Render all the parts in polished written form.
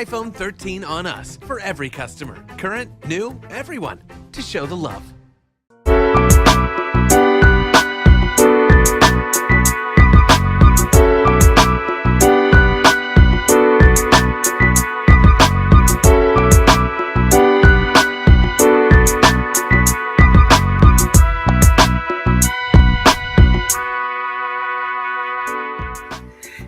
iPhone 13 on us for every customer. Current, new, everyone. To show the love.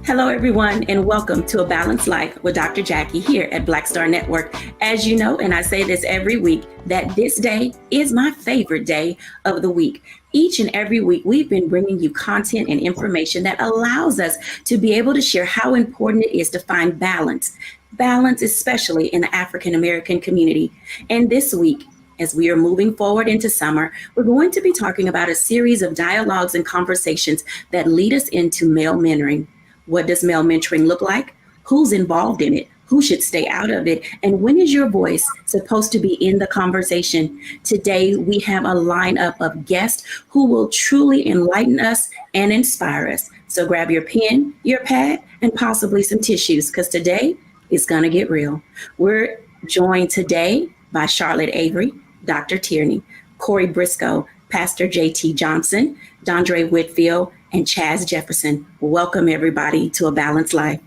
Hello, everyone, and welcome to A Balanced Life with Dr. Jacquie here at Black Star Network. As you know, and I say this every week, that this day is my favorite day of the week. Each and every week, we've been bringing you content and information that allows us to be able to share how important it is to find balance, especially in the African American community. And this week, as we are moving forward into summer, we're going to be talking about a series of dialogues and conversations that lead us into male mentoring. What does male mentoring look like? Who's involved in it? Who should stay out of it? And when is your voice supposed to be in the conversation? Today, we have a lineup of guests who will truly enlighten us and inspire us. So grab your pen, your pad, and possibly some tissues, because today is going to get real. We're joined today by Charlotte Avery, Dr. Tierney, Corey Briscoe, Pastor J.T. Johnson, Dondre Whitfield, and Chaz Jefferson. Welcome, everybody, to A Balanced Life.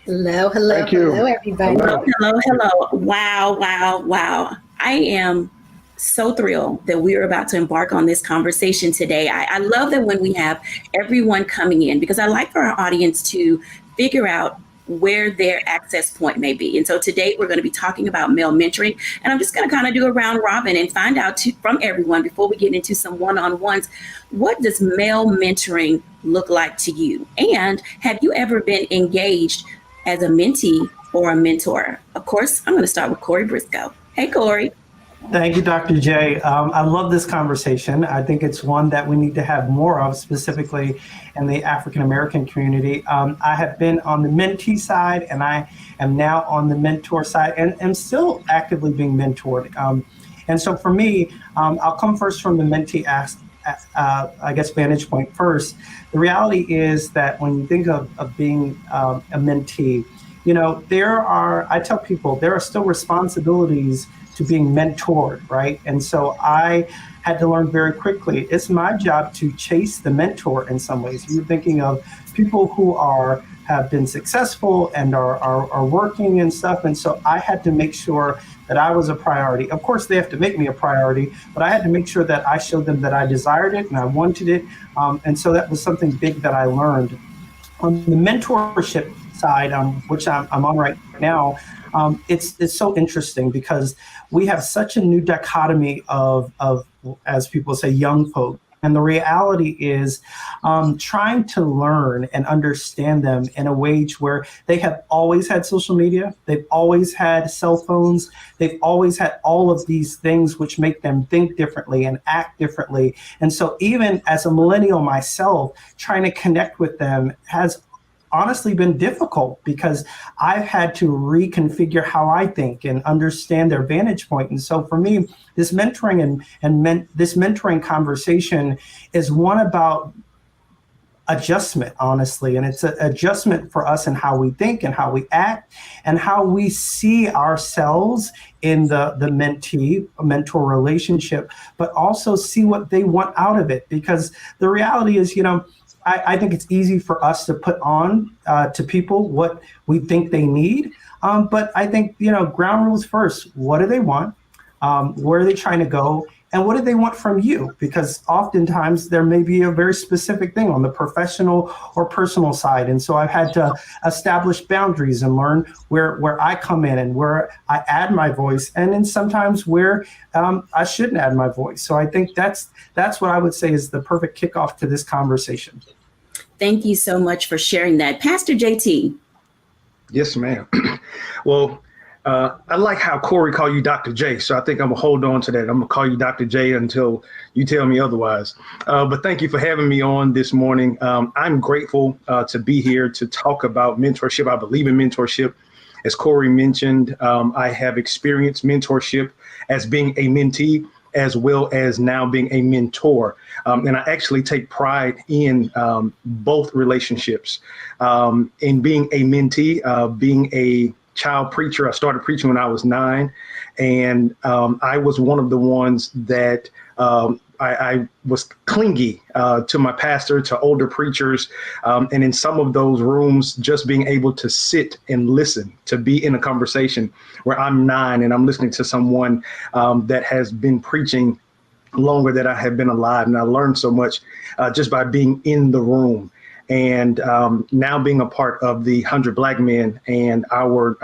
Hello, Thank you. hello, everybody. Hello. Wow. I am so thrilled that we are about to embark on this conversation today. I love that when we have everyone coming in, because I like for our audience to figure out where their access point may be. And so today we're going to be talking about male mentoring. And I'm just going to kind of do a round robin and find out from everyone before we get into some one-on-ones, what does male mentoring look like to you? And have you ever been engaged as a mentee or a mentor? Of course, I'm going to start with Corey Briscoe. Hey, Corey. Thank you, Dr. J. I love this conversation. I think it's one that we need to have more of, specifically in the African American community. I have been on the mentee side, and I am now on the mentor side, and am still actively being mentored. And so for me, I'll come first from the mentee vantage point first. The reality is that when you think of being a mentee, I tell people there are still responsibilities to being mentored, right? And so I had to learn very quickly, it's my job to chase the mentor in some ways. You're thinking of people who have been successful and are working and stuff. And so I had to make sure that I was a priority. Of course, they have to make me a priority, but I had to make sure that I showed them that I desired it and I wanted it. And so that was something big that I learned. On the mentorship side, which I'm on right now, it's so interesting because we have such a new dichotomy of as people say, young folk. And the reality is trying to learn and understand them in a way where they have always had social media, they've always had cell phones, they've always had all of these things which make them think differently and act differently. And so even as a millennial myself, trying to connect with them has honestly been difficult because I've had to reconfigure how I think and understand their vantage point. And so for me, this mentoring this mentoring conversation is one about adjustment, honestly. And it's an adjustment for us in how we think and how we act and how we see ourselves in the mentee-mentor relationship, but also see what they want out of it. Because the reality is, I think it's easy for us to put on to people what we think they need. But I think, ground rules first. What do they want? Where are they trying to go? And what do they want from you? Because oftentimes there may be a very specific thing on the professional or personal side. And so I've had to establish boundaries and learn where I come in and where I add my voice, and then sometimes where I shouldn't add my voice. So I think that's what I would say is the perfect kickoff to this conversation. Thank you so much for sharing that. Pastor JT. Yes, ma'am. Well, I like how Corey called you Dr. J, so I think I'm gonna hold on to that. I'm gonna call you Dr. J until you tell me otherwise. But thank you for having me on this morning. I'm grateful to be here to talk about mentorship. I believe in mentorship. As Corey mentioned, I have experienced mentorship as being a mentee, as well as now being a mentor. And I actually take pride in both relationships. In being a mentee, being a child preacher. I started preaching when I was 9, and I was one of the ones that I was clingy to my pastor, to older preachers, and in some of those rooms, just being able to sit and listen, to be in a conversation where I'm 9 and I'm listening to someone that has been preaching longer than I have been alive. And I learned so much just by being in the room. And now being a part of the 100 Black Men, and our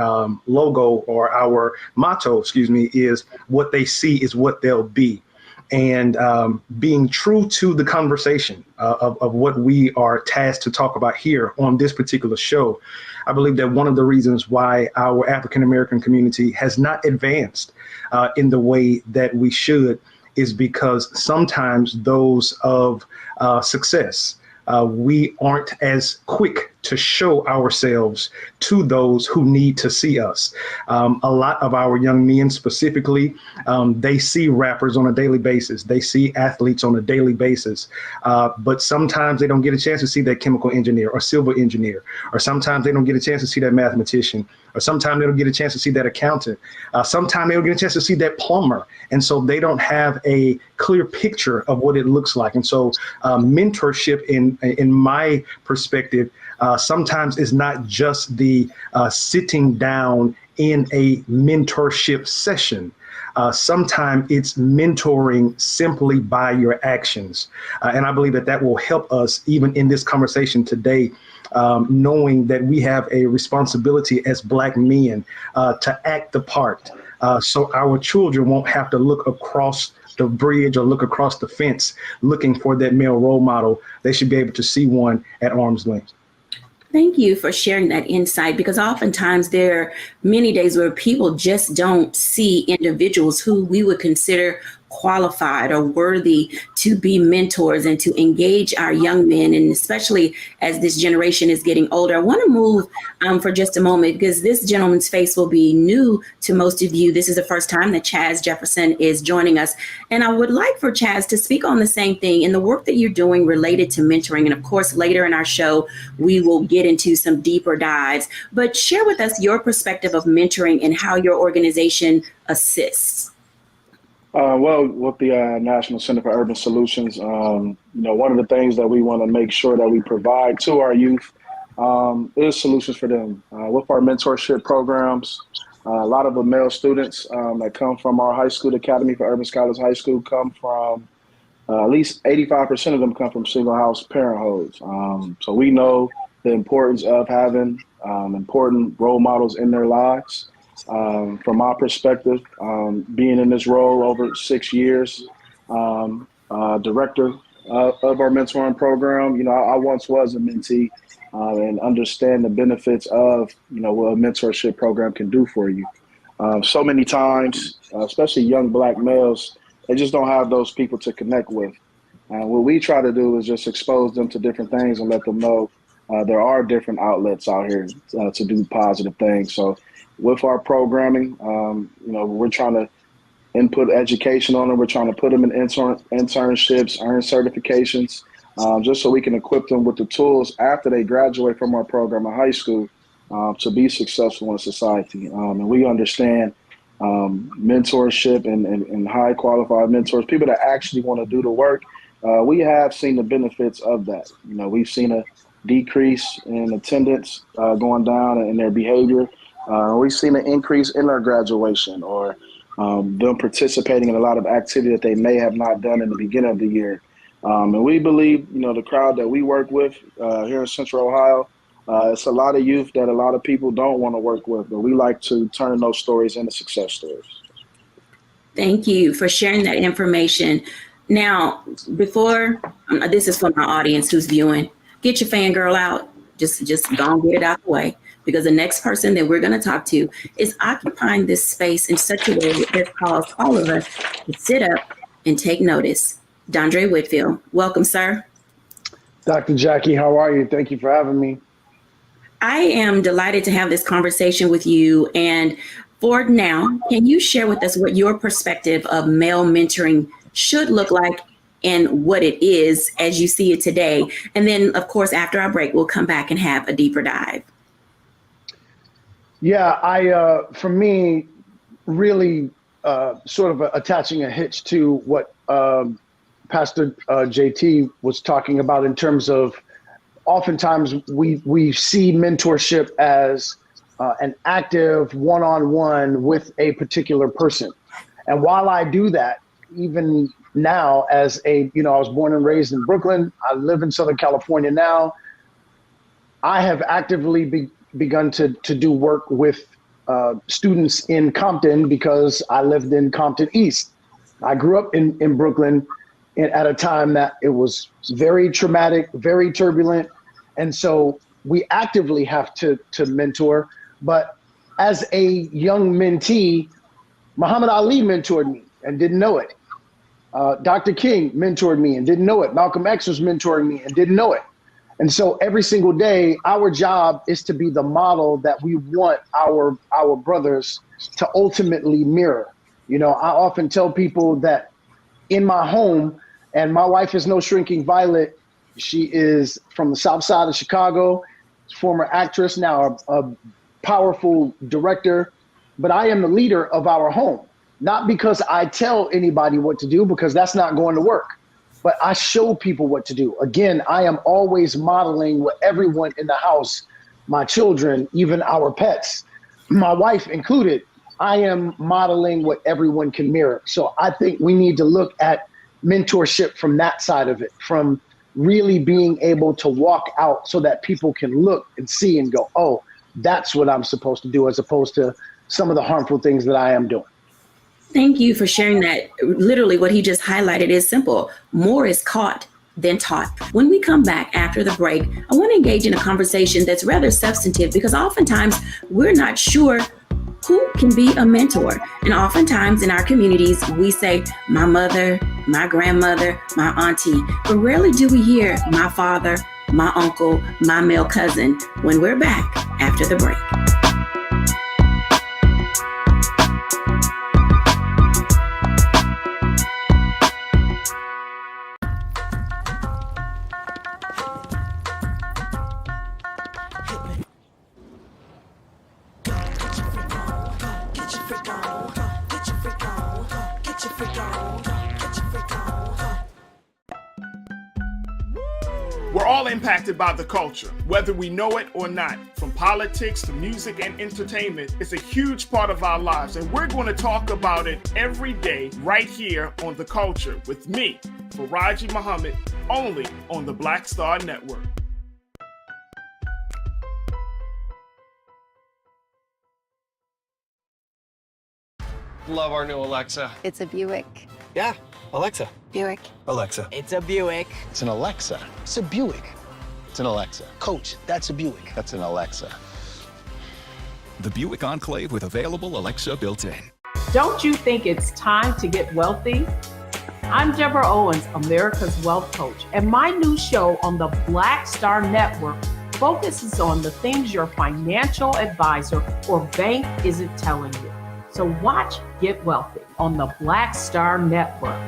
logo, or our motto, is what they see is what they'll be. And being true to the conversation of what we are tasked to talk about here on this particular show, I believe that one of the reasons why our African American community has not advanced in the way that we should is because sometimes those of success, we aren't as quick to show ourselves to those who need to see us. A lot of our young men specifically, they see rappers on a daily basis. They see athletes on a daily basis. But sometimes they don't get a chance to see that chemical engineer or civil engineer, or sometimes they don't get a chance to see that mathematician, or sometimes they don't get a chance to see that accountant. Sometimes they don't get a chance to see that plumber. And so they don't have a clear picture of what it looks like. And so mentorship, in my perspective, sometimes is not just the sitting down in a mentorship session. Sometimes it's mentoring simply by your actions. And I believe that will help us even in this conversation today, knowing that we have a responsibility as Black men to act the part, so our children won't have to look across the bridge or look across the fence looking for that male role model. They should be able to see one at arm's length. Thank you for sharing that insight, because oftentimes there are many days where people just don't see individuals who we would consider qualified or worthy to be mentors and to engage our young men. And especially as this generation is getting older, I want to move for just a moment, because this gentleman's face will be new to most of you. This is the first time that Chaz Jefferson is joining us. And I would like for Chaz to speak on the same thing in the work that you're doing related to mentoring. And of course, later in our show, we will get into some deeper dives, but share with us your perspective of mentoring and how your organization assists. Well, with the National Center for Urban Solutions, one of the things that we want to make sure that we provide to our youth is solutions for them. With our mentorship programs, a lot of the male students that come from our high school, the Academy for Urban Scholars High School, come from at least 85% of them come from single house parenthoods. So we know the importance of having important role models in their lives. From my perspective, being in this role over 6 years, director of our mentoring program, I once was a mentee and understand the benefits of, what a mentorship program can do for you. So many times, especially young Black males, they just don't have those people to connect with. And what we try to do is just expose them to different things and let them know there are different outlets out here to do positive things. So with our programming, we're trying to input education on them. We're trying to put them in internships, earn certifications, just so we can equip them with the tools after they graduate from our program in high school to be successful in society. And we understand mentorship and high qualified mentors, people that actually want to do the work. We have seen the benefits of that. We've seen a decrease in attendance going down in their behavior. We've seen an increase in their graduation, or them participating in a lot of activity that they may have not done in the beginning of the year. And we believe, the crowd that we work with here in Central Ohio, it's a lot of youth that a lot of people don't want to work with, but we like to turn those stories into success stories. Thank you for sharing that information. Now, before, this is for my audience who's viewing, get your fangirl out. Just go and get it out the way, because the next person that we're going to talk to is occupying this space in such a way that calls all of us to sit up and take notice. Dondre Whitfield, welcome, sir. Dr. Jacquie, how are you? Thank you for having me. I am delighted to have this conversation with you. And for now, can you share with us what your perspective of male mentoring should look like and what it is as you see it today? And then, of course, after our break, we'll come back and have a deeper dive. Yeah, for me, really sort of attaching a hitch to what Pastor JT was talking about in terms of oftentimes we see mentorship as an active one-on-one with a particular person. And while I do that, even now as I was born and raised in Brooklyn, I live in Southern California now, I have actively begun to do work with students in Compton because I lived in Compton East. I grew up in Brooklyn at a time that it was very traumatic, very turbulent. And so we actively have to mentor. But as a young mentee, Muhammad Ali mentored me and didn't know it. Dr. King mentored me and didn't know it. Malcolm X was mentoring me and didn't know it. And so every single day, our job is to be the model that we want our brothers to ultimately mirror. I often tell people that in my home, and my wife is no shrinking violet, she is from the South Side of Chicago, former actress, now a powerful director, but I am the leader of our home. Not because I tell anybody what to do, because that's not going to work, but I show people what to do. Again, I am always modeling what everyone in the house, my children, even our pets, my wife included, I am modeling what everyone can mirror. So I think we need to look at mentorship from that side of it, from really being able to walk out so that people can look and see and go, oh, that's what I'm supposed to do, as opposed to some of the harmful things that I am doing. Thank you for sharing that. Literally what he just highlighted is simple. More is caught than taught. When we come back after the break, I want to engage in a conversation that's rather substantive, because oftentimes we're not sure who can be a mentor. And oftentimes in our communities, we say, my mother, my grandmother, my auntie, but rarely do we hear my father, my uncle, my male cousin, when we're back after the break. We're all impacted by the culture, whether we know it or not. From politics to music and entertainment, it's a huge part of our lives, and we're going to talk about it every day right here on The Culture with me, Faraji Muhammad, only on the Black Star Network. Love our new Alexa. It's a Buick. Yeah, Alexa. Buick. Alexa. It's a Buick. It's an Alexa. It's a Buick. It's an Alexa. Coach, that's a Buick. That's an Alexa. The Buick Enclave with available Alexa built in. Don't you think it's time to get wealthy? I'm Deborah Owens, America's Wealth Coach, and my new show on the Black Star Network focuses on the things your financial advisor or bank isn't telling you. So watch Get Wealthy on the Black Star Network.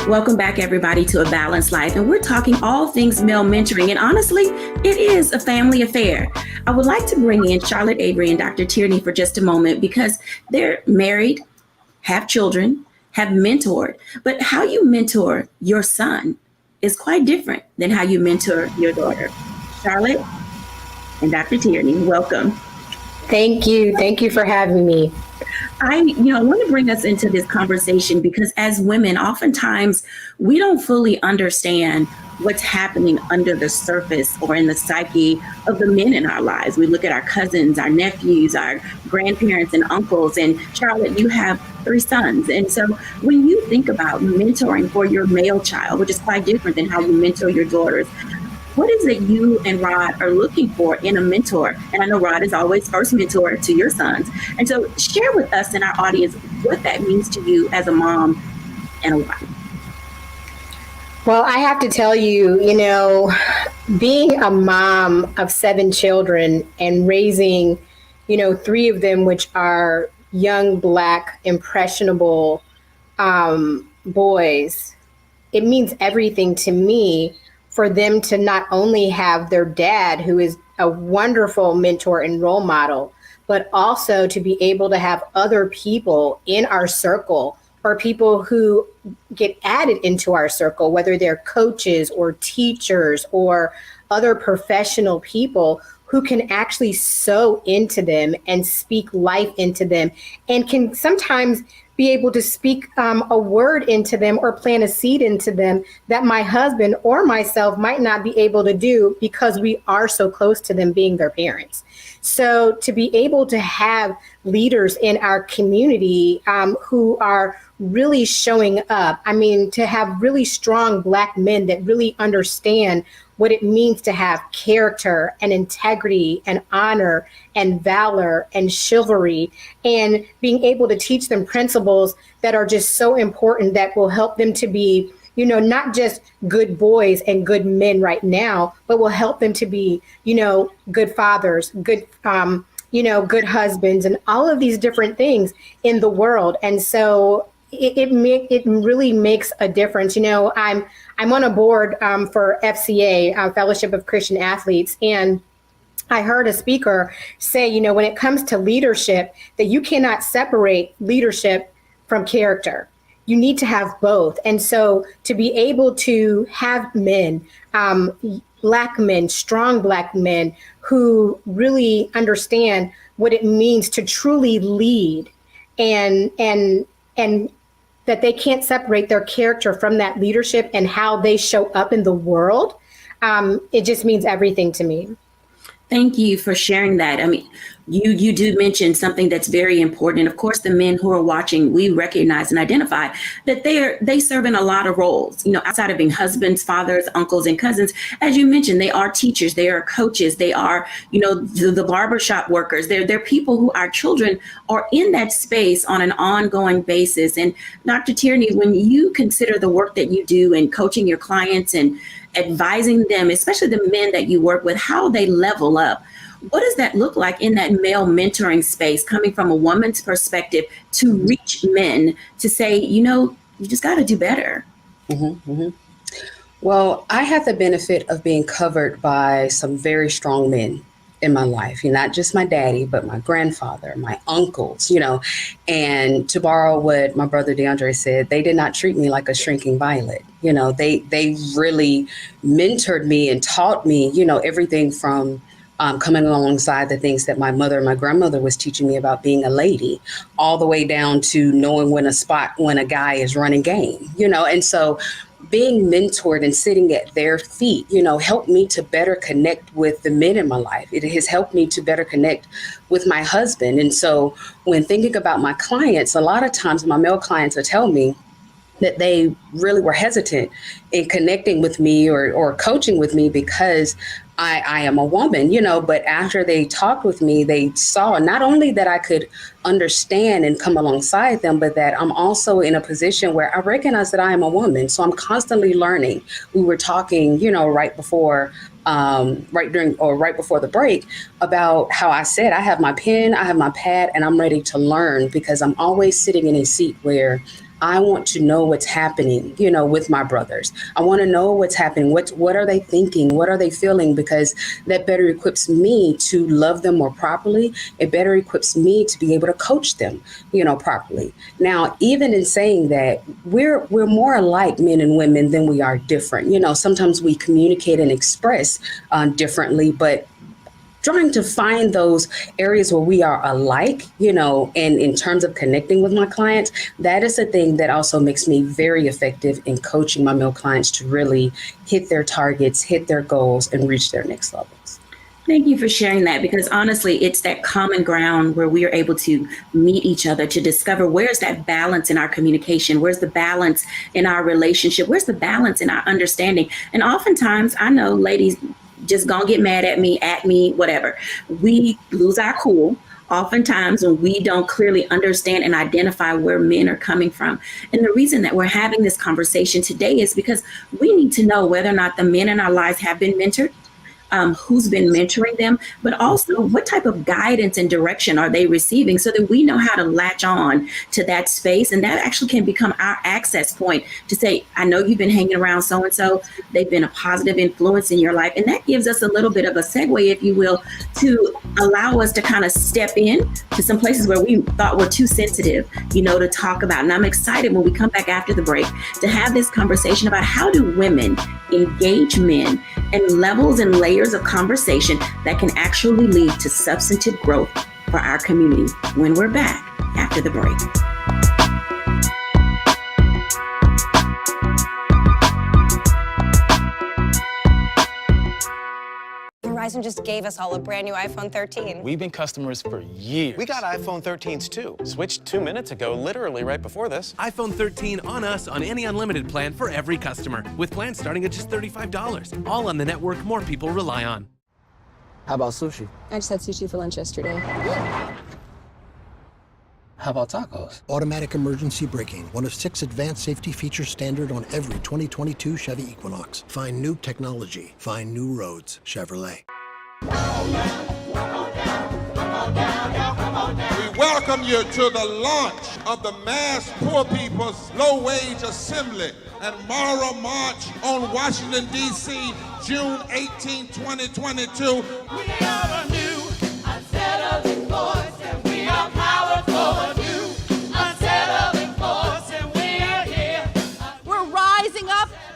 Welcome back, everybody, to A Balanced Life. And we're talking all things male mentoring. And honestly, it is a family affair. I would like to bring in Charlotte Avery and Dr. Tierney for just a moment, because they're married, have children, have mentored. But how you mentor your son is quite different than how you mentor your daughter. Charlotte and Dr. Tierney, welcome. Thank you. Thank you for having me. I want to bring us into this conversation because as women, oftentimes we don't fully understand what's happening under the surface or in the psyche of the men in our lives. We look at our cousins, our nephews, our grandparents and uncles. And Charlotte, you have 3 sons. And so when you think about mentoring for your male child, which is quite different than how you mentor your daughters, what is it you and Rod are looking for in a mentor? And I know Rod is always first mentor to your sons. And so share with us and our audience what that means to you as a mom and a wife. Well, I have to tell you, being a mom of 7 children and raising, 3 of them, which are young Black impressionable boys, it means everything to me for them to not only have their dad, who is a wonderful mentor and role model, but also to be able to have other people in our circle or people who get added into our circle, whether they're coaches or teachers or other professional people who can actually sow into them and speak life into them and can sometimes be able to speak a word into them or plant a seed into them that my husband or myself might not be able to do because we are so close to them being their parents. So to be able to have leaders in our community who are really showing up, I mean, to have really strong Black men that really understand what it means to have character and integrity and honor and valor and chivalry, and being able to teach them principles that are just so important that will help them to be, you know, not just good boys and good men right now, but will help them to be, you know, good fathers, good, good husbands, and all of these different things in the world. And so it really makes a difference. You know, I'm on a board for FCA, Fellowship of Christian Athletes, and I heard a speaker say, you know, when it comes to leadership, that you cannot separate leadership from character. You need to have both. And so to be able to have men, Black men, strong Black men who really understand what it means to truly lead and that they can't separate their character from that leadership and how they show up in the world, it just means everything to me. Thank you for sharing that. I mean, you do mention something that's very important. Of course, the men who are watching, we recognize and identify that they serve in a lot of roles, you know, outside of being husbands, fathers, uncles, and cousins. As you mentioned, they are teachers, they are coaches, they are, you know, the barbershop workers. They're people who our children are in that space on an ongoing basis. And Dr. Tierney, when you consider the work that you do in coaching your clients and advising them, especially the men that you work with, how they level up, what does that look like in that male mentoring space, coming from a woman's perspective to reach men to say, you know, you just got to do better? Well, I had the benefit of being covered by some very strong men in my life, not just my daddy, but my grandfather, my uncles, you know, and to borrow what my brother Dondre said, they did not treat me like a shrinking violet. You know, they really mentored me and taught me, you know, everything from coming alongside the things that my mother and my grandmother was teaching me about being a lady, all the way down to knowing when a guy is running game, you know. And so being mentored and sitting at their feet, you know, helped me to better connect with the men in my life. It has helped me to better connect with my husband. And so when thinking about my clients, a lot of times my male clients will tell me that they really were hesitant in connecting with me or coaching with me because I am a woman, you know, but after they talked with me, they saw not only that I could understand and come alongside them, but that I'm also in a position where I recognize that I am a woman. So I'm constantly learning. We were talking, you know, right before the break about how I said, I have my pen, I have my pad, and I'm ready to learn because I'm always sitting in a seat where I want to know what's happening, you know, with my brothers. I want to know what's happening. What are they thinking? What are they feeling? Because that better equips me to love them more properly. It better equips me to be able to coach them, you know, properly. Now, even in saying that, we're more alike, men and women, than we are different. You know, sometimes we communicate and express differently, but trying to find those areas where we are alike, you know, and in terms of connecting with my clients, that is a thing that also makes me very effective in coaching my male clients to really hit their targets, hit their goals, and reach their next levels. Thank you for sharing that, because honestly, it's that common ground where we are able to meet each other to discover where's that balance in our communication, where's the balance in our relationship, where's the balance in our understanding. And oftentimes, I know ladies just gonna get mad at me, whatever. We lose our cool oftentimes when we don't clearly understand and identify where men are coming from. And the reason that we're having this conversation today is because we need to know whether or not the men in our lives have been mentored. who's been mentoring them, but also what type of guidance and direction are they receiving so that we know how to latch on to that space. And that actually can become our access point to say, I know you've been hanging around so-and-so, they've been a positive influence in your life. And that gives us a little bit of a segue, if you will, to allow us to kind of step in to some places where we thought were too sensitive, to talk about. And I'm excited when we come back after the break to have this conversation about how do women engage men and levels and layers of conversation that can actually lead to substantive growth for our community when we're back after the break. Verizon just gave us all a brand new iPhone 13. We've been customers for years. We got iPhone 13s too. Switched 2 minutes ago, literally right before this. iPhone 13 on us on any unlimited plan for every customer, with plans starting at just $35. All on the network more people rely on. How about sushi? I just had sushi for lunch yesterday. How about tacos? Automatic emergency braking, one of 6 advanced safety features standard on every 2022 Chevy Equinox. Find new technology. Find new roads. Chevrolet. We welcome you to the launch of the Mass Poor People's Low-Wage Assembly and Moral March on Washington, D.C., June 18, 2022. We are a new, unsettling force, and we are powerful.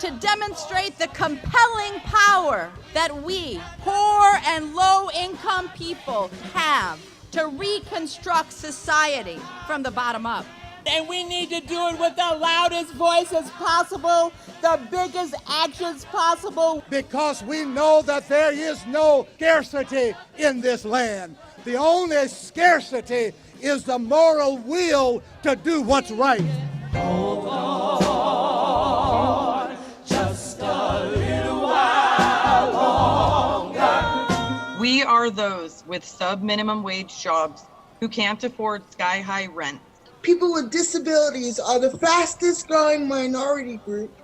To demonstrate the compelling power that we, poor and low-income people, have to reconstruct society from the bottom up. And we need to do it with the loudest voices possible, the biggest actions possible. Because we know that there is no scarcity in this land. The only scarcity is the moral will to do what's right. Hold on. Just a little while longer. We are those with sub-minimum wage jobs who can't afford sky-high rent. People with disabilities are the fastest growing minority group.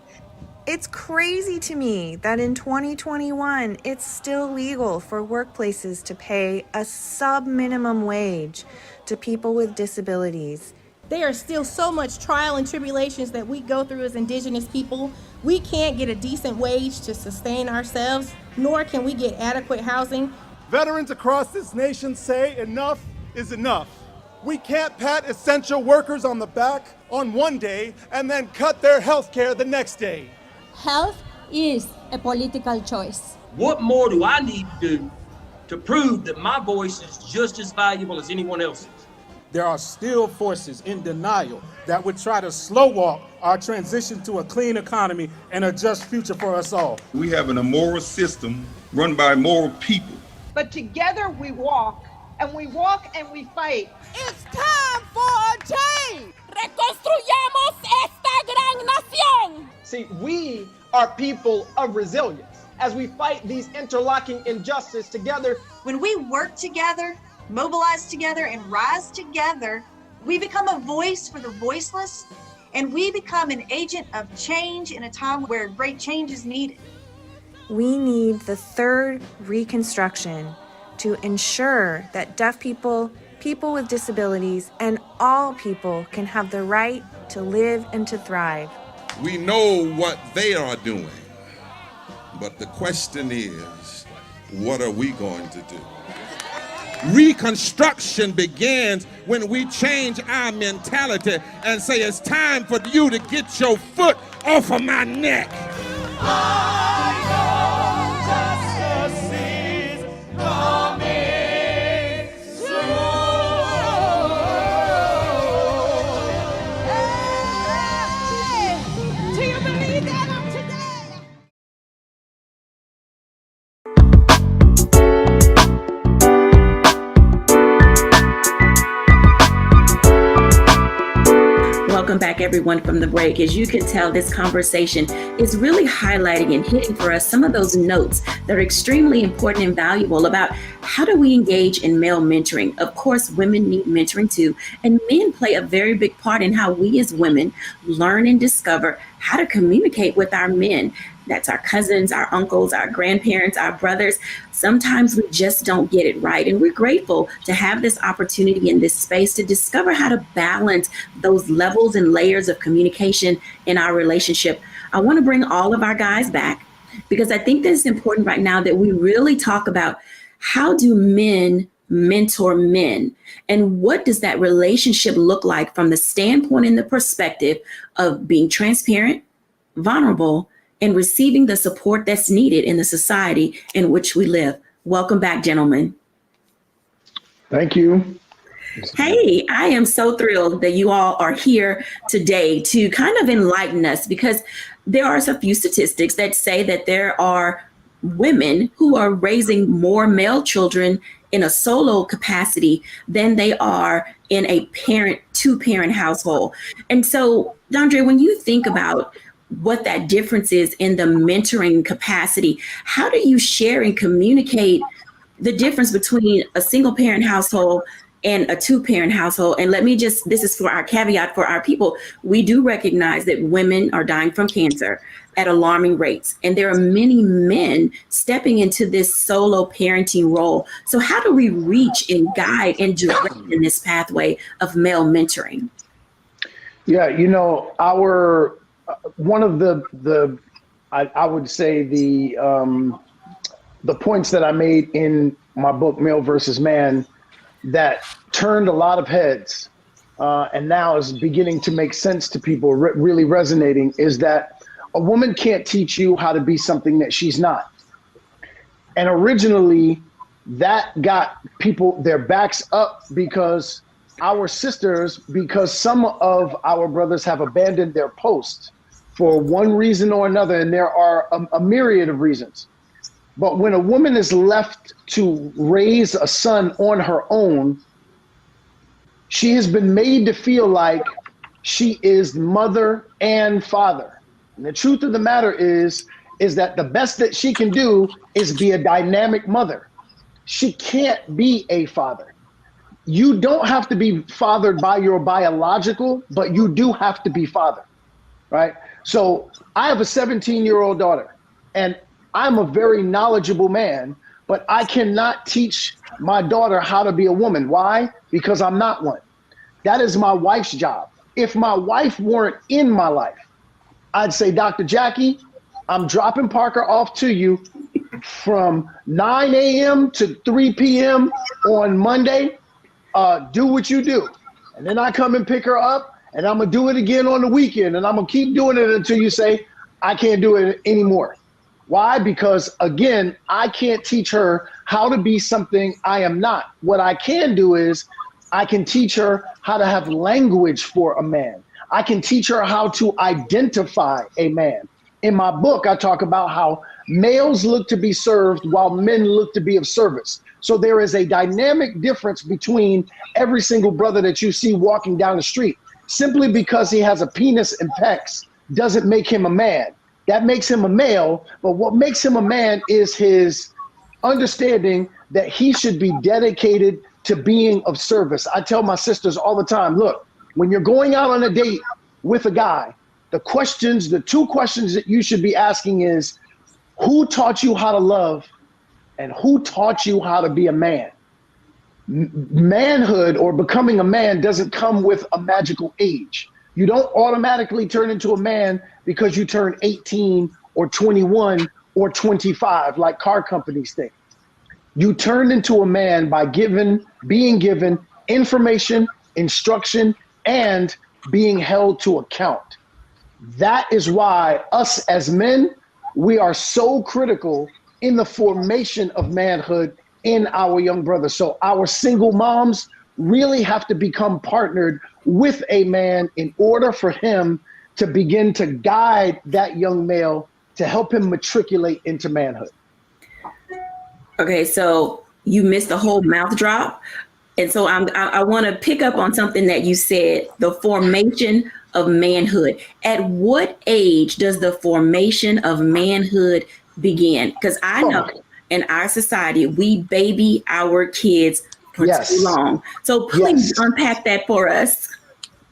It's crazy to me that in 2021, it's still legal for workplaces to pay a sub-minimum wage to people with disabilities. There are still so much trial and tribulations that we go through as Indigenous people. We can't get a decent wage to sustain ourselves, nor can we get adequate housing. Veterans across this nation say enough is enough. We can't pat essential workers on the back on one day and then cut their health care the next day. Health is a political choice. What more do I need to do to prove that my voice is just as valuable as anyone else's? There are still forces in denial that would try to slow walk our transition to a clean economy and a just future for us all. We have an immoral system run by immoral people. But together we walk and we fight. It's time for a change. Reconstruyamos esta gran nación. See, we are people of resilience as we fight these interlocking injustices together. When we work together, mobilize together, and rise together, we become a voice for the voiceless, and we become an agent of change in a time where great change is needed. We need the third reconstruction to ensure that deaf people, people with disabilities, and all people can have the right to live and to thrive. We know what they are doing, but the question is, what are we going to do? Reconstruction begins when we change our mentality and say it's time for you to get your foot off of my neck. Justice is coming soon. Hey, do you believe that of today? Welcome back, everyone, from the break. As you can tell, this conversation is really highlighting and hitting for us some of those notes that are extremely important and valuable about how do we engage in male mentoring. Of course, women need mentoring too, and men play a very big part in how we as women learn and discover how to communicate with our men. That's our cousins, our uncles, our grandparents, our brothers. Sometimes we just don't get it right. And we're grateful to have this opportunity in this space to discover how to balance those levels and layers of communication in our relationship. I want to bring all of our guys back because I think that it's important right now that we really talk about how do men mentor men, and what does that relationship look like from the standpoint and the perspective of being transparent, vulnerable, and receiving the support that's needed in the society in which we live. Welcome back, gentlemen. Thank you. Hey, I am so thrilled that you all are here today to kind of enlighten us, because there are a few statistics that say that there are women who are raising more male children in a solo capacity than they are in a two-parent household. And so, Dondre, when you think about what that difference is in the mentoring capacity, how do you share and communicate the difference between a single parent household and a two-parent household? And let me just, this is for our caveat for our people, we do recognize that women are dying from cancer at alarming rates. And there are many men stepping into this solo parenting role. So how do we reach and guide and direct in this pathway of male mentoring? Yeah, one of the I would say the points that I made in my book, Male versus Man, that turned a lot of heads and now is beginning to make sense to people, really resonating, is that a woman can't teach you how to be something that she's not. And originally that got people their backs up because some of our brothers have abandoned their posts for one reason or another, and there are a myriad of reasons. But when a woman is left to raise a son on her own, she has been made to feel like she is mother and father. And the truth of the matter is that the best that she can do is be a dynamic mother. She can't be a father. You don't have to be fathered by your biological, but you do have to be father, right? So I have a 17-year-old daughter, and I'm a very knowledgeable man, but I cannot teach my daughter how to be a woman. Why? Because I'm not one. That is my wife's job. If my wife weren't in my life, I'd say, Dr. Jacquie, I'm dropping Parker off to you from 9 a.m. to 3 p.m. on Monday. Do what you do. And then I come and pick her up, and I'm going to do it again on the weekend. And I'm going to keep doing it until you say, I can't do it anymore. Why? Because, again, I can't teach her how to be something I am not. What I can do is I can teach her how to have language for a man. I can teach her how to identify a man. In my book, I talk about how males look to be served while men look to be of service. So there is a dynamic difference between every single brother that you see walking down the street. Simply because he has a penis and pecs doesn't make him a man. That makes him a male, but what makes him a man is his understanding that he should be dedicated to being of service. I tell my sisters all the time, look, when you're going out on a date with a guy, the two questions that you should be asking is, who taught you how to love and who taught you how to be a man? Manhood or becoming a man doesn't come with a magical age. You don't automatically turn into a man because you turn 18 or 21 or 25, like car companies think. You turn into a man by being given information, instruction, and being held to account. That is why us as men, we are so critical in the formation of manhood in our young brothers. So our single moms really have to become partnered with a man in order for him to begin to guide that young male to help him matriculate into manhood. Okay, so you missed the whole mouth drop. And so I want to pick up on something that you said, the formation of manhood. At what age does the formation of manhood begin? Because I know in our society, we baby our kids for too long. So please unpack that for us.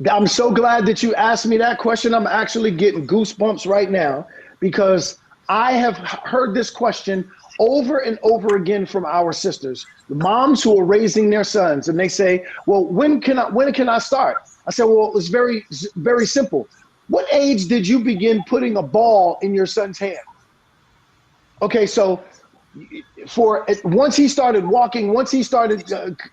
I'm so glad that you asked me that question. I'm actually getting goosebumps right now because I have heard this question over and over again from our sisters, the moms who are raising their sons, and they say, well, when can I start? I said, well, it's very, very simple. What age did you begin putting a ball in your son's hand? Okay, so once he started walking, once he started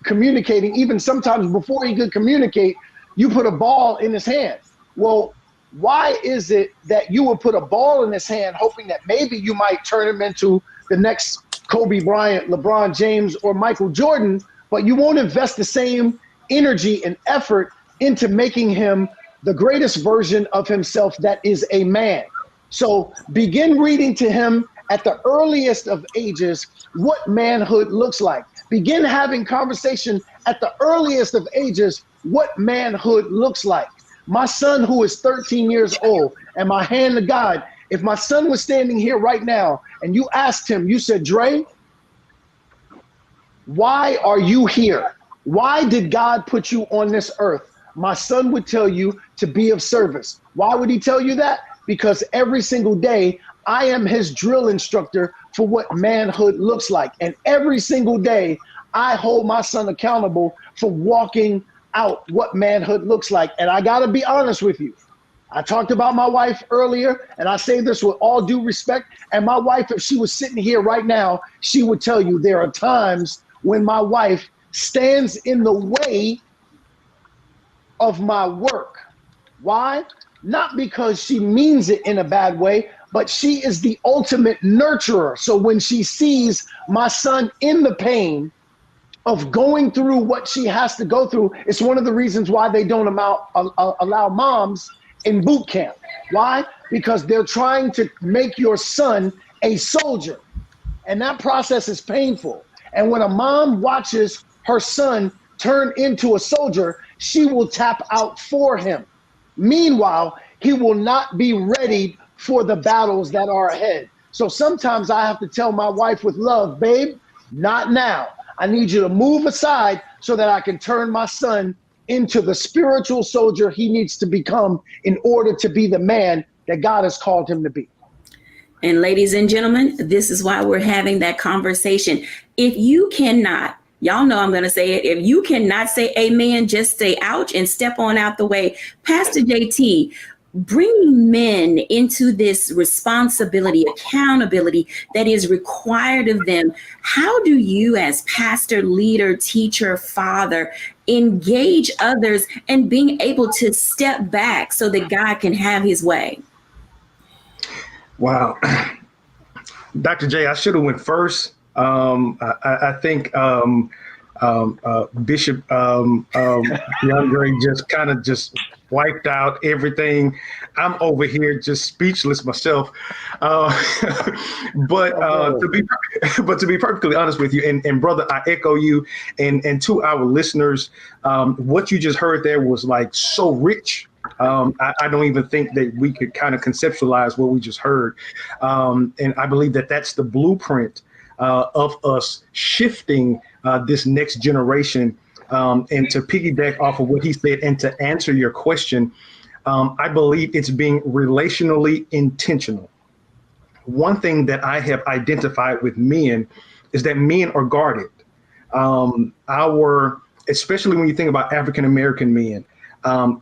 communicating, even sometimes before he could communicate, you put a ball in his hand. Well, why is it that you would put a ball in his hand hoping that maybe you might turn him into the next Kobe Bryant, LeBron James, or Michael Jordan, but you won't invest the same energy and effort into making him the greatest version of himself that is a man? So begin reading to him at the earliest of ages what manhood looks like. Begin having conversation at the earliest of ages what manhood looks like. My son, who is 13 years old, and my hand to God, if my son was standing here right now and you asked him, you said, Dre, why are you here? Why did God put you on this earth? My son would tell you to be of service. Why would he tell you that? Because every single day I am his drill instructor for what manhood looks like. And every single day I hold my son accountable for walking out what manhood looks like. And I got to be honest with you. I talked about my wife earlier, and I say this with all due respect. And my wife, if she was sitting here right now, she would tell you there are times when my wife stands in the way of my work. Why? Not because she means it in a bad way, but she is the ultimate nurturer. So when she sees my son in the pain of going through what she has to go through, it's one of the reasons why they don't allow moms in boot camp. Why? Because they're trying to make your son a soldier. And that process is painful. And when a mom watches her son turn into a soldier, she will tap out for him. Meanwhile, he will not be ready for the battles that are ahead. So sometimes I have to tell my wife with love, babe, not now. I need you to move aside so that I can turn my son into the spiritual soldier he needs to become in order to be the man that God has called him to be. And ladies and gentlemen, this is why we're having that conversation. If you cannot, y'all know I'm going to say it, if you cannot say amen, just say ouch and step on out the way. Pastor JT, bringing men into this responsibility, accountability that is required of them. How do you, as pastor, leader, teacher, father, engage others and being able to step back so that God can have his way? Wow. Dr. J, I should have went first. I think Bishop Dondre just kind of just wiped out everything. I'm over here just speechless myself. But to be perfectly honest with you, and brother, I echo you, and to our listeners, what you just heard there was like so rich. I don't even think that we could kind of conceptualize what we just heard. And I believe that that's the blueprint of us shifting this next generation. And to piggyback off of what he said and to answer your question, I believe it's being relationally intentional. One thing that I have identified with men is that men are guarded. Especially when you think about African-American men,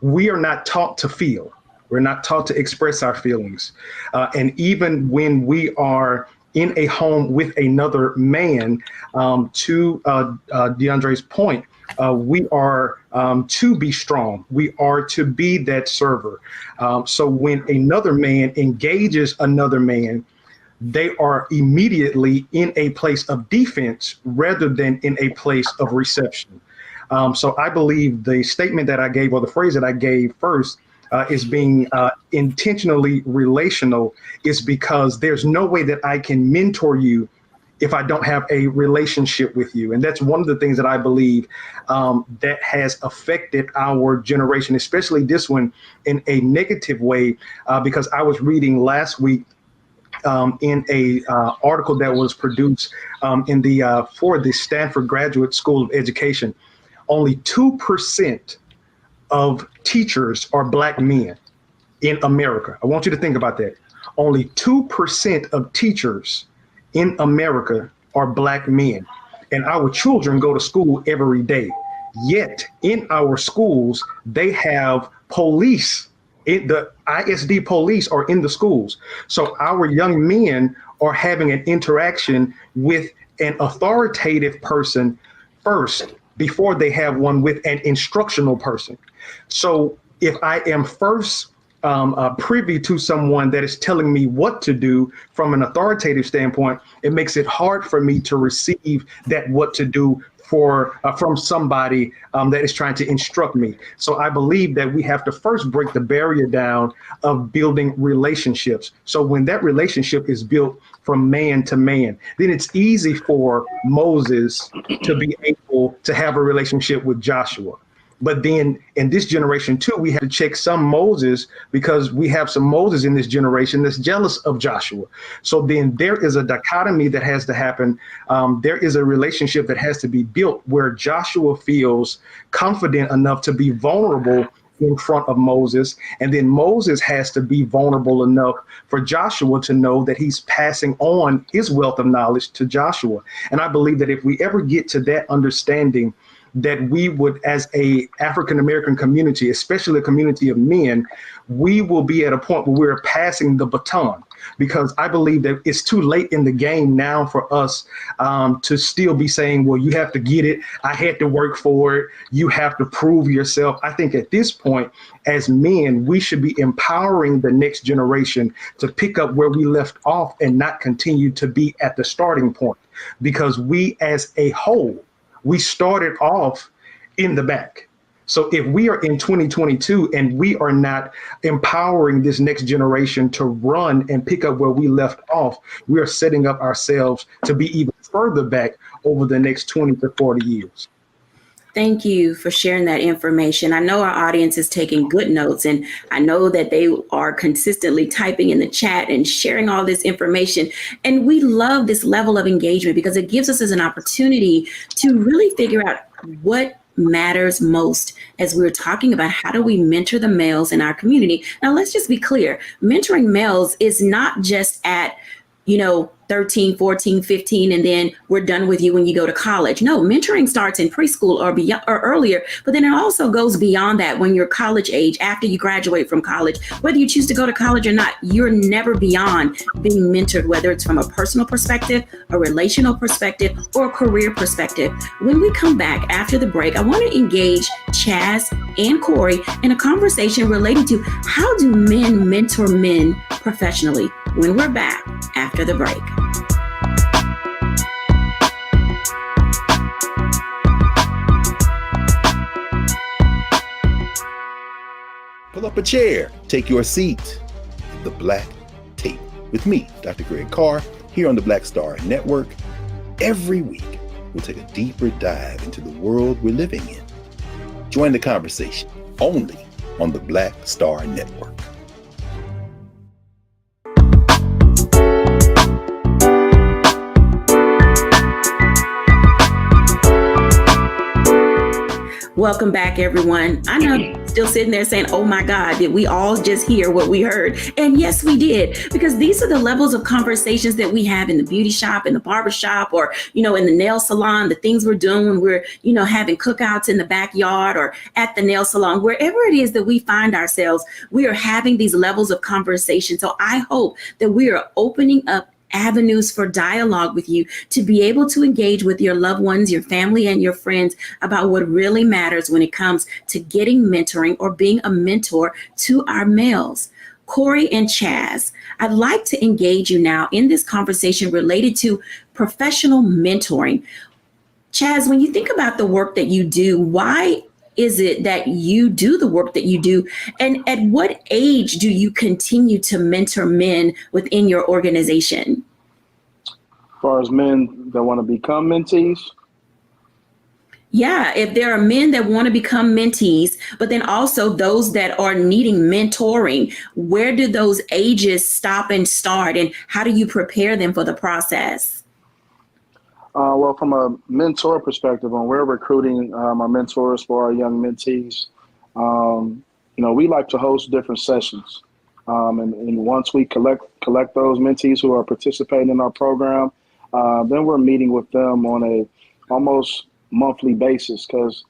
we are not taught to feel. We're not taught to express our feelings. And even when we are in a home with another man, to DeAndre's point, we are to be strong. We are to be that server. So when another man engages another man, they are immediately in a place of defense rather than in a place of reception. So I believe the statement that I gave, or the phrase that I gave first, is being intentionally relational, is because there's no way that I can mentor you if I don't have a relationship with you. And that's one of the things that I believe that has affected our generation, especially this one, in a negative way, because I was reading last week in a article that was produced in for the Stanford Graduate School of Education. Only 2% of teachers are Black men in America. I want you to think about that. Only 2% of teachers in America are Black men, and our children go to school every day. Yet in our schools, they have police. The ISD police are in the schools. So our young men are having an interaction with an authoritative person first before they have one with an instructional person. So if I am first privy to someone that is telling me what to do from an authoritative standpoint, it makes it hard for me to receive that what to do from somebody that is trying to instruct me. So I believe that we have to first break the barrier down of building relationships. So when that relationship is built from man to man, then it's easy for Moses to be able to have a relationship with Joshua. But then in this generation too, we have to check some Moses, because we have some Moses in this generation that's jealous of Joshua. So then there is a dichotomy that has to happen. There is a relationship that has to be built where Joshua feels confident enough to be vulnerable in front of Moses. And then Moses has to be vulnerable enough for Joshua to know that he's passing on his wealth of knowledge to Joshua. And I believe that if we ever get to that understanding, that we would, as a African-American community, especially a community of men, we will be at a point where we're passing the baton, because I believe that it's too late in the game now for us to still be saying, well, you have to get it. I had to work for it. You have to prove yourself. I think at this point, as men, we should be empowering the next generation to pick up where we left off and not continue to be at the starting point, because we as a whole, we started off in the back. So if we are in 2022 and we are not empowering this next generation to run and pick up where we left off, we are setting up ourselves to be even further back over the next 20 to 40 years. Thank you for sharing that information. I know our audience is taking good notes, and I know that they are consistently typing in the chat and sharing all this information. And we love this level of engagement because it gives us as an opportunity to really figure out what matters most as we're talking about how do we mentor the males in our community. Now, let's just be clear. Mentoring males is not just at 13, 14, 15, and then we're done with you when you go to college. No, mentoring starts in preschool or beyond or earlier, but then it also goes beyond that when you're college age, after you graduate from college. Whether you choose to go to college or not, you're never beyond being mentored, whether it's from a personal perspective, a relational perspective, or a career perspective. When we come back after the break, I want to engage Chaz and Corey in a conversation related to how do men mentor men professionally, when we're back after the break. Pull up a chair, take your seat. The Black Tape with me, Dr. Greg Carr, here on the Black Star Network. Every week, we'll take a deeper dive into the world we're living in. Join the conversation only on the Black Star Network. Welcome back, everyone. I know you're still sitting there saying, oh my God, did we all just hear what we heard? And yes, we did, because these are the levels of conversations that we have in the beauty shop, in the barber shop, or, in the nail salon, the things we're doing when we're, having cookouts in the backyard or at the nail salon, wherever it is that we find ourselves, we are having these levels of conversation. So I hope that we are opening up avenues for dialogue with you to be able to engage with your loved ones, your family, and your friends about what really matters when it comes to getting mentoring or being a mentor to our males. Corey and Chaz, I'd like to engage you now in this conversation related to professional mentoring. Chaz, when you think about the work that you do, why is it that you do the work that you do? And at what age do you continue to mentor men within your organization? As far as men that want to become mentees? Yeah, if there are men that want to become mentees, but then also those that are needing mentoring, where do those ages stop and start? And how do you prepare them for the process? Well, from a mentor perspective, when we're recruiting our mentors for our young mentees, We like to host different sessions. And once we collect those mentees who are participating in our program, then we're meeting with them on a almost monthly basis, because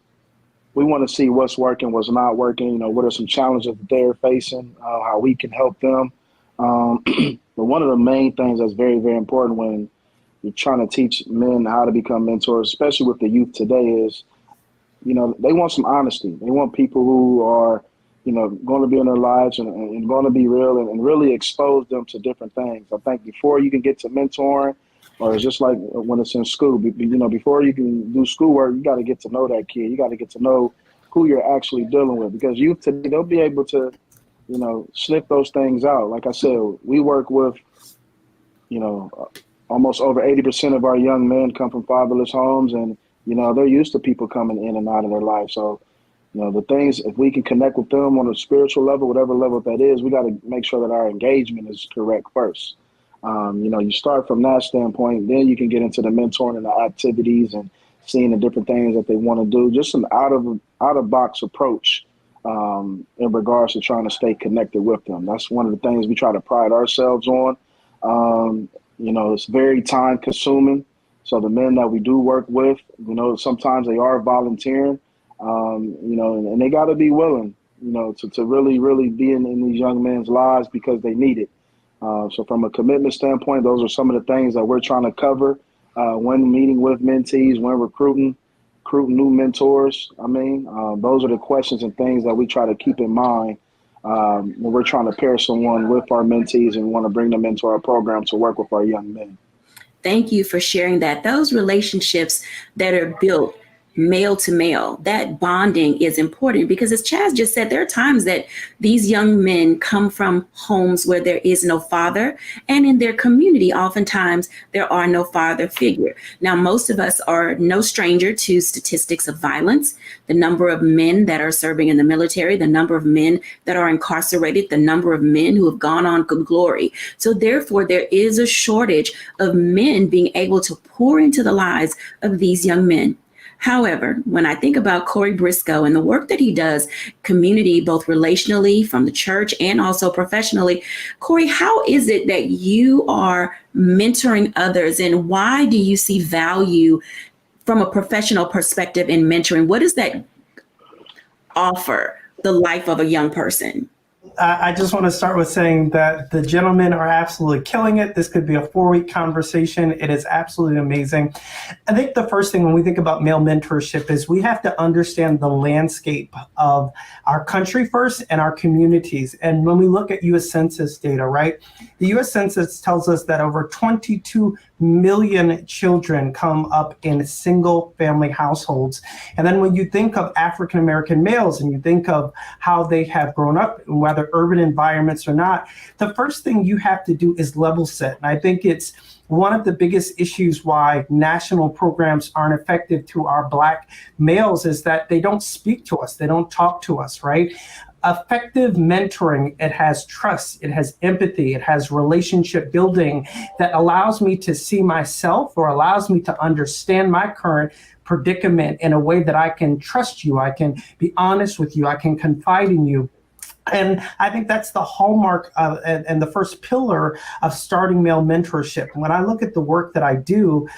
we want to see what's working, what's not working, what are some challenges that they're facing, how we can help them. But one of the main things that's very, very important when you're trying to teach men how to become mentors, especially with the youth today, is, they want some honesty. They want people who are, going to be in their lives and going to be real and really expose them to different things. I think before you can get to mentoring, or it's just like when it's in school, before you can do schoolwork, you got to get to know that kid. You got to get to know who you're actually dealing with, because youth today, they'll be able to, sniff those things out. Like I said, we work with, almost over 80% of our young men come from fatherless homes, and, they're used to people coming in and out of their life. So, the things, if we can connect with them on a spiritual level, whatever level that is, we got to make sure that our engagement is correct first. You start from that standpoint, then you can get into the mentoring and the activities and seeing the different things that they want to do. Just an out of box approach in regards to trying to stay connected with them. That's one of the things we try to pride ourselves on. It's very time consuming. So the men that we do work with, sometimes they are volunteering, and they got to be willing, to really, really be in these young men's lives because they need it. So from a commitment standpoint, those are some of the things that we're trying to cover when meeting with mentees, when recruiting new mentors. Those are the questions and things that we try to keep in mind when we're trying to pair someone with our mentees and want to bring them into our program to work with our young men. Thank you for sharing that. Those relationships that are built male to male, that bonding is important, because as Chaz just said, there are times that these young men come from homes where there is no father, and in their community, oftentimes there are no father figure. Now, most of us are no stranger to statistics of violence, the number of men that are serving in the military, the number of men that are incarcerated, the number of men who have gone on to glory. So therefore, there is a shortage of men being able to pour into the lives of these young men. However, when I think about Corey Briscoe and the work that he does, community, both relationally from the church and also professionally, Corey, how is it that you are mentoring others, and why do you see value from a professional perspective in mentoring? What does that offer the life of a young person? I just want to start with saying that the gentlemen are absolutely killing it. This could be a 4-week conversation. It is absolutely amazing. I think the first thing when we think about male mentorship is we have to understand the landscape of our country first and our communities. And when we look at U.S. Census data, right, the U.S. Census tells us that over 22 million children come up in single family households. And then when you think of African American males and you think of how they have grown up, whether urban environments or not, the first thing you have to do is level set. And I think it's one of the biggest issues why national programs aren't effective to our Black males is that they don't speak to us, they don't talk to us, right? Effective mentoring, it has trust, it has empathy, it has relationship building that allows me to see myself or allows me to understand my current predicament in a way that I can trust you, I can be honest with you, I can confide in you. And I think that's the hallmark of, and the first pillar of starting male mentorship. When I look at the work that I do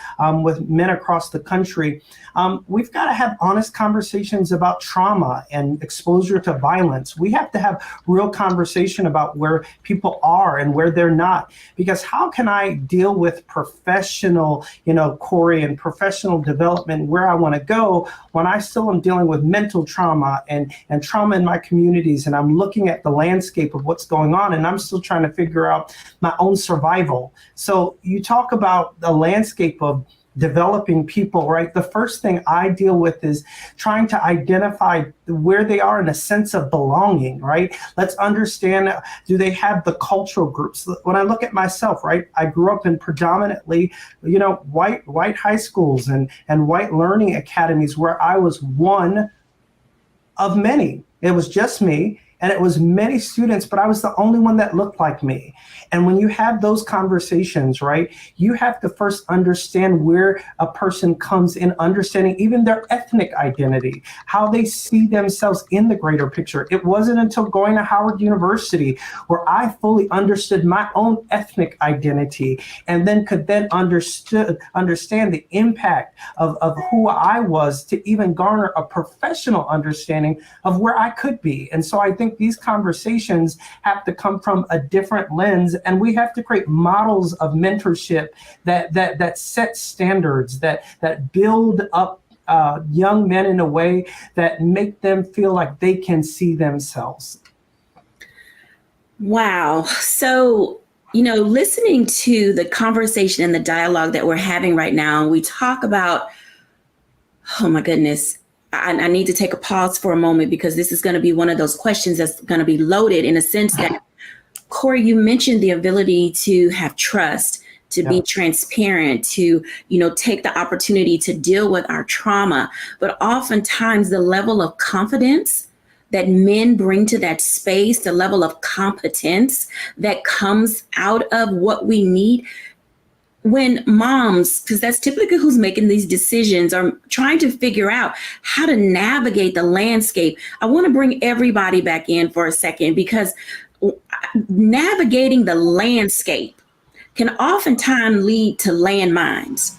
with men across the country, we've got to have honest conversations about trauma and exposure to violence. We have to have real conversation about where people are and where they're not. Because how can I deal with professional, Corey, and professional development where I want to go when I still am dealing with mental trauma and trauma in my communities, and I'm looking at the landscape of what's going on, and I'm still trying to figure out my own survival. So you talk about the landscape of developing people, right? The first thing I deal with is trying to identify where they are in a sense of belonging, right? Let's understand, do they have the cultural groups? When I look at myself, right? I grew up in predominantly, white high schools and white learning academies where I was one of many. It was just me. And it was many students, but I was the only one that looked like me. And when you have those conversations, right, you have to first understand where a person comes in, understanding even their ethnic identity, how they see themselves in the greater picture. It wasn't until going to Howard University where I fully understood my own ethnic identity, and then could then understand the impact of who I was, to even garner a professional understanding of where I could be. And so I think these conversations have to come from a different lens, and we have to create models of mentorship that set standards, that build up young men in a way that make them feel like they can see themselves. Wow. So, listening to the conversation and the dialogue that we're having right now, we talk about, oh my goodness, I need to take a pause for a moment, because this is going to be one of those questions that's going to be loaded, in a sense that, Corey, you mentioned the ability to have trust, to be transparent, to, take the opportunity to deal with our trauma. But oftentimes the level of confidence that men bring to that space, the level of competence that comes out of what we need, when moms, because that's typically who's making these decisions, are trying to figure out how to navigate the landscape. I want to bring everybody back in for a second, because navigating the landscape can oftentimes lead to landmines.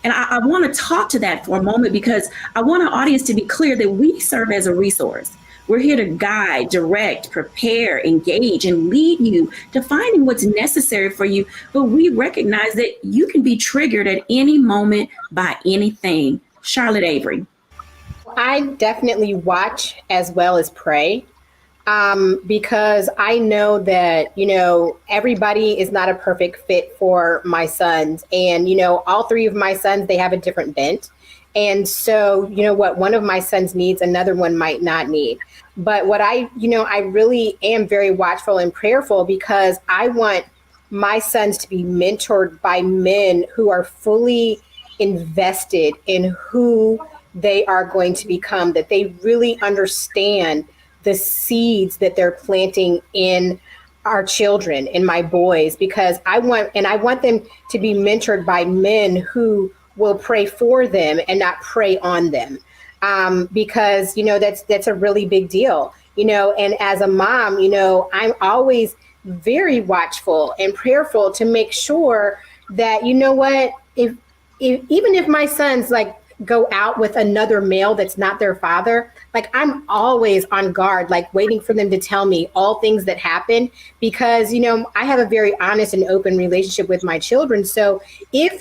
And I want to talk to that for a moment, because I want our audience to be clear that we serve as a resource. We're here to guide, direct, prepare, engage, and lead you to finding what's necessary for you. But we recognize that you can be triggered at any moment by anything. Charlotte Avery. I definitely watch as well as pray, because I know that, everybody is not a perfect fit for my sons. And, all three of my sons, they have a different bent. And so, what one of my sons needs, another one might not need. But what I really am very watchful and prayerful, because I want my sons to be mentored by men who are fully invested in who they are going to become, that they really understand the seeds that they're planting in our children, in my boys, because I want them to be mentored by men who will pray for them and not prey on them. Because, that's a really big deal, and as a mom, I'm always very watchful and prayerful to make sure that, if even if my sons go out with another male that's not their father, I'm always on guard, waiting for them to tell me all things that happen, because, I have a very honest and open relationship with my children. So if,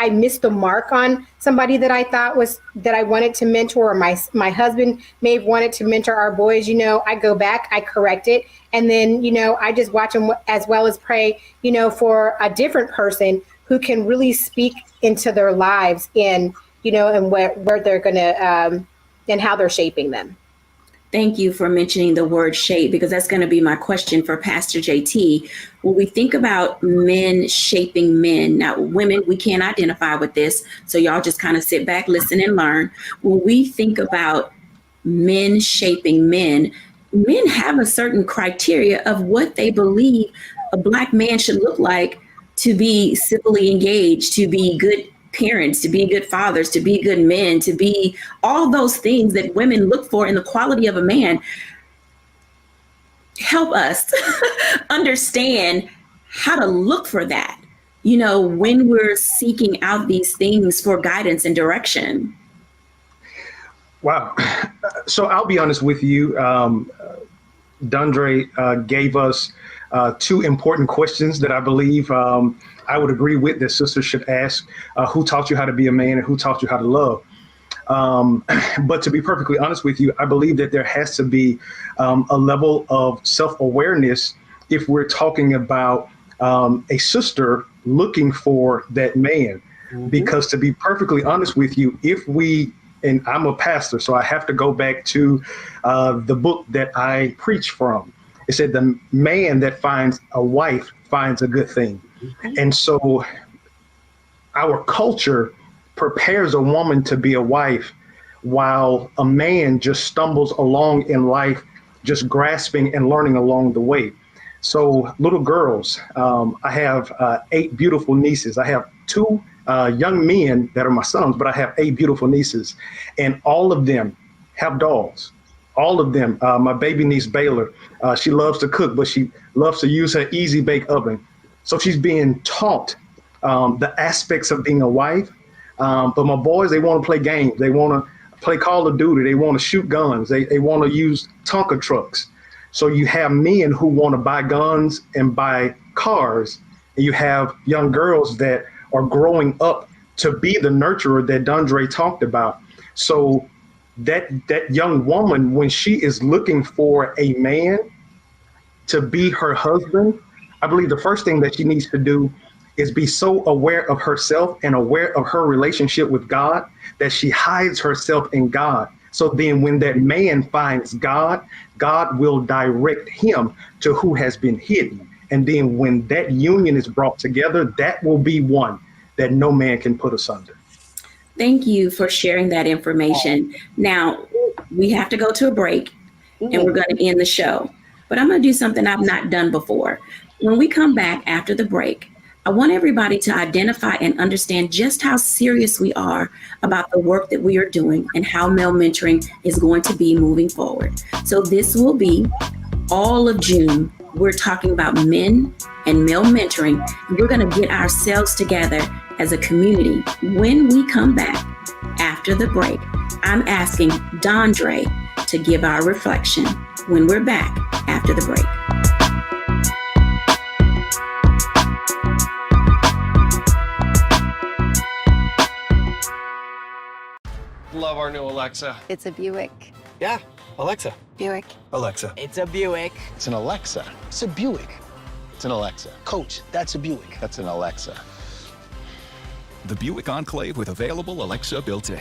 I missed the mark on somebody that I thought that I wanted to mentor, or my husband may have wanted to mentor our boys, I go back, I correct it. And then, I just watch them as well as pray, for a different person who can really speak into their lives and, and where they're going to, and how they're shaping them. Thank you for mentioning the word shape, because that's going to be my question for Pastor JT. When we think about men shaping men, now women, we can't identify with this, so y'all just kind of sit back, listen, and learn. When we think about men shaping men, men have a certain criteria of what they believe a Black man should look like to be civilly engaged, to be good parents, to be good fathers, to be good men, to be all those things that women look for in the quality of a man. Help us understand how to look for that, when we're seeking out these things for guidance and direction. Wow. So I'll be honest with you. Dondre gave us two important questions that I believe I would agree with that sisters should ask. Who taught you how to be a man, and who taught you how to love? But to be perfectly honest with you, I believe that there has to be a level of self-awareness if we're talking about a sister looking for that man. Mm-hmm. Because to be perfectly honest with you, and I'm a pastor, so I have to go back to the book that I preach from. It said the man that finds a wife finds a good thing. And so our culture prepares a woman to be a wife, while a man just stumbles along in life just grasping and learning along the way. So little girls, I have 8 beautiful nieces. I have 2 young men that are my sons, but I have 8 beautiful nieces, and all of them have dolls. All of them. My baby niece Baylor, she loves to cook, but she loves to use her easy bake oven. So she's being taught the aspects of being a wife. But my boys, they want to play games. They want to play Call of Duty. They want to shoot guns. They want to use Tonka trucks. So you have men who want to buy guns and buy cars, and you have young girls that are growing up to be the nurturer that Dondre talked about. So that young woman, when she is looking for a man to be her husband, I believe the first thing that she needs to do is be so aware of herself and aware of her relationship with God that she hides herself in God. So then when that man finds God, God will direct him to who has been hidden. And then when that union is brought together, that will be one that no man can put asunder. Thank you for sharing that information. Now, we have to go to a break and we're going to end the show. But I'm going to do something I've not done before. When we come back after the break, I want everybody to identify and understand just how serious we are about the work that we are doing and how male mentoring is going to be moving forward. So this will be all of June. We're talking about men and male mentoring, and we're going to get ourselves together as a community. When we come back after the break, I'm asking Dondre to give our reflection when we're back after the break. Love our new Alexa. It's a Buick. Yeah, Alexa. Buick. Alexa. It's a Buick. It's an Alexa. It's a Buick. It's an Alexa. Coach, that's a Buick. That's an Alexa. The Buick Enclave with available Alexa built in.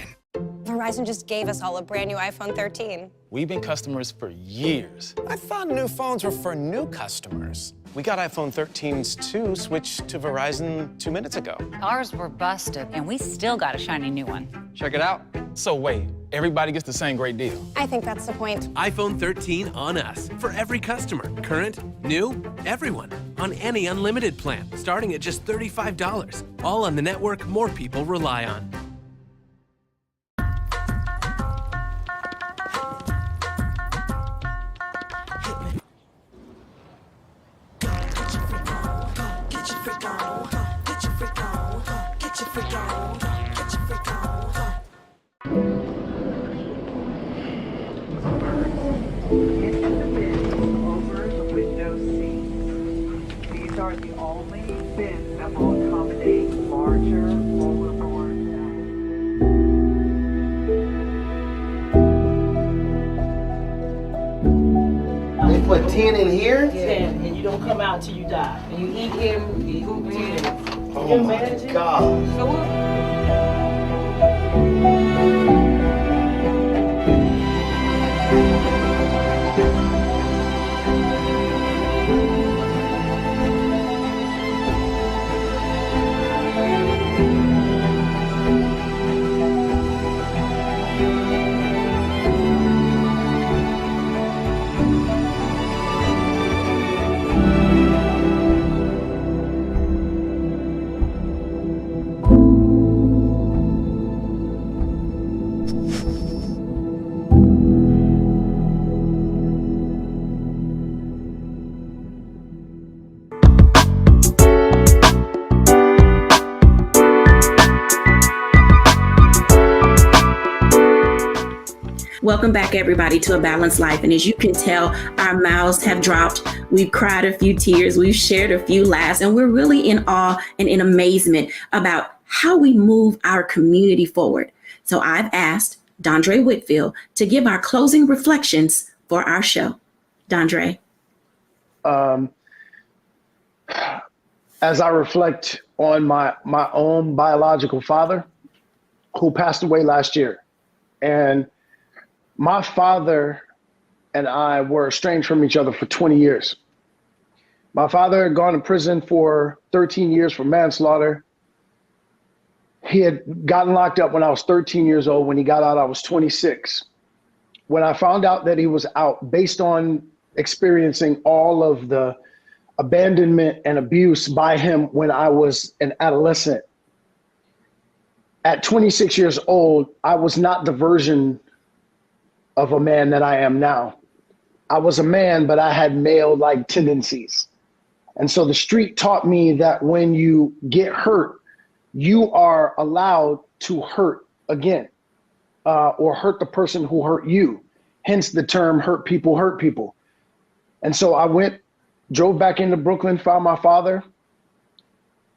Verizon just gave us all a brand new iPhone 13. We've been customers for years. I thought new phones were for new customers. We got iPhone 13s too, switched to Verizon 2 minutes ago. Ours were busted, and we still got a shiny new one. Check it out. So wait, everybody gets the same great deal. I think that's the point. iPhone 13 on us for every customer. Current, new, everyone. On any unlimited plan, starting at just $35. All on the network more people rely on. These are the only bins that will accommodate larger rollerboards. They put 10 in here? 10, and you don't come out until you die. And you eat him, you eat 10. Oh my God. Welcome back, everybody, to A Balanced Life. And as you can tell, our mouths have dropped. We've cried a few tears. We've shared a few laughs. And we're really in awe and in amazement about how we move our community forward. So I've asked Dondre Whitfield to give our closing reflections for our show. Dondre. As I reflect on my own biological father, who passed away last year, and my father and I were estranged from each other for 20 years. My father had gone to prison for 13 years for manslaughter. He had gotten locked up when I was 13 years old. When he got out, I was 26. when I found out that he was out, based on experiencing all of the abandonment and abuse by him when I was an adolescent, at 26 years old, I was not the version of a man that I am now. I was a man, but I had male-like tendencies. And so the street taught me that when you get hurt, you are allowed to hurt again, or hurt the person who hurt you. Hence the term hurt people. And so I drove back into Brooklyn, found my father,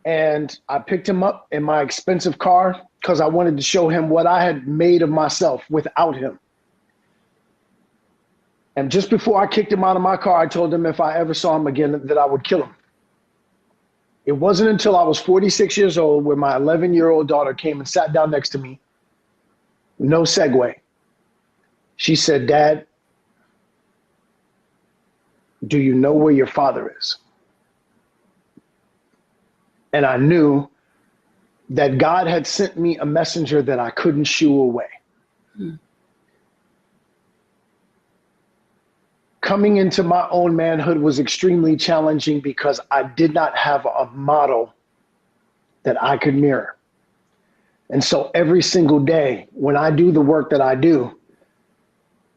and I picked him up in my expensive car because I wanted to show him what I had made of myself without him. And just before I kicked him out of my car, I told him if I ever saw him again, that I would kill him. It wasn't until I was 46 years old where my 11-year-old daughter came and sat down next to me. No segue. She said, "Dad, do you know where your father is?" And I knew that God had sent me a messenger that I couldn't shoo away. Coming into my own manhood was extremely challenging because I did not have a model that I could mirror. And so every single day when I do the work that I do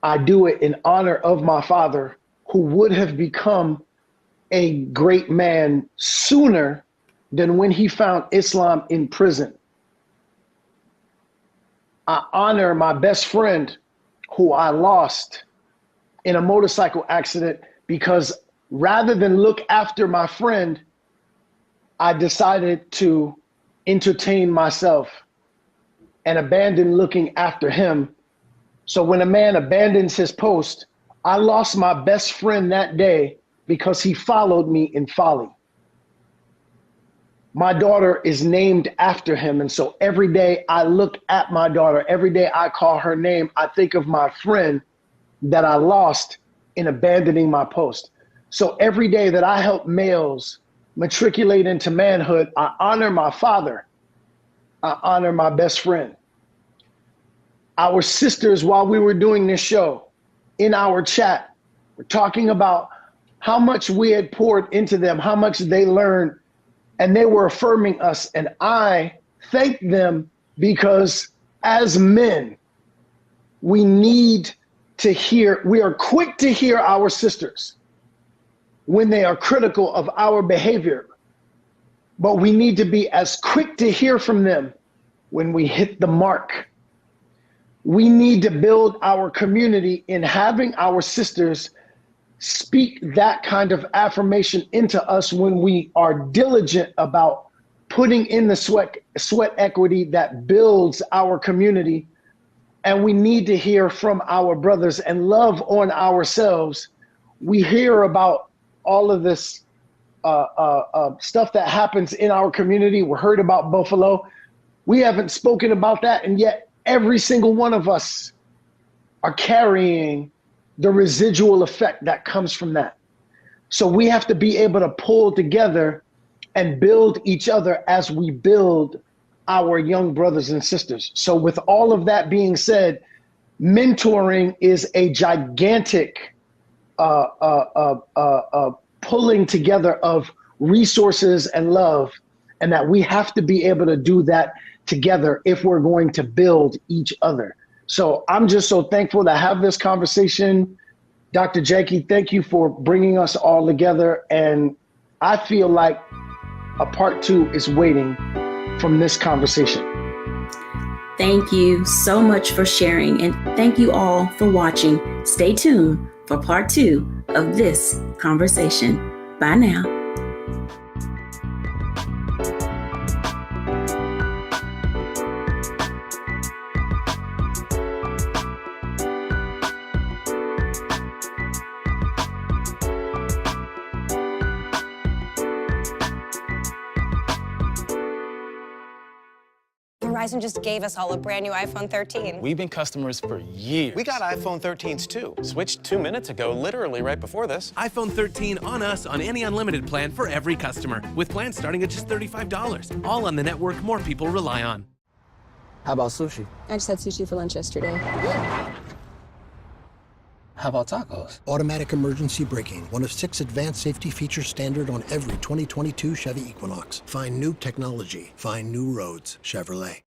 it in honor of my father, who would have become a great man sooner than when he found Islam in prison. I honor my best friend who I lost in a motorcycle accident because rather than look after my friend, I decided to entertain myself and abandon looking after him. So when a man abandons his post, I lost my best friend that day because he followed me in folly. My daughter is named after him. And so every day I look at my daughter, every day I call her name, I think of my friend that I lost in abandoning my post. So every day that I help males matriculate into manhood, I honor my father. I honor my best friend. Our sisters, while we were doing this show, in our chat, were talking about how much we had poured into them, how much they learned, and they were affirming us. And I thank them because as men, we are quick to hear our sisters when they are critical of our behavior, but we need to be as quick to hear from them when we hit the mark. We need to build our community in having our sisters speak that kind of affirmation into us when we are diligent about putting in the sweat equity that builds our community. And we need to hear from our brothers and love on ourselves. We hear about all of this stuff that happens in our community. We heard about Buffalo. We haven't spoken about that, and yet every single one of us are carrying the residual effect that comes from that. So we have to be able to pull together and build each other as we build our young brothers and sisters. So with all of that being said, mentoring is a gigantic pulling together of resources and love, and that we have to be able to do that together if we're going to build each other. So I'm just so thankful to have this conversation. Dr. Jacquie, thank you for bringing us all together. And I feel like a part 2 is waiting from this conversation. Thank you so much for sharing, and thank you all for watching. Stay tuned for part 2 of this conversation. Bye now. Verizon just gave us all a brand new iPhone 13. We've been customers for years. We got iPhone 13s too. Switched 2 minutes ago, literally right before this. iPhone 13 on us on any unlimited plan for every customer, with plans starting at just $35. All on the network more people rely on. How about sushi? I just had sushi for lunch yesterday. How about tacos? Automatic emergency braking, one of 6 advanced safety features standard on every 2022 Chevy Equinox. Find new technology. Find new roads. Chevrolet.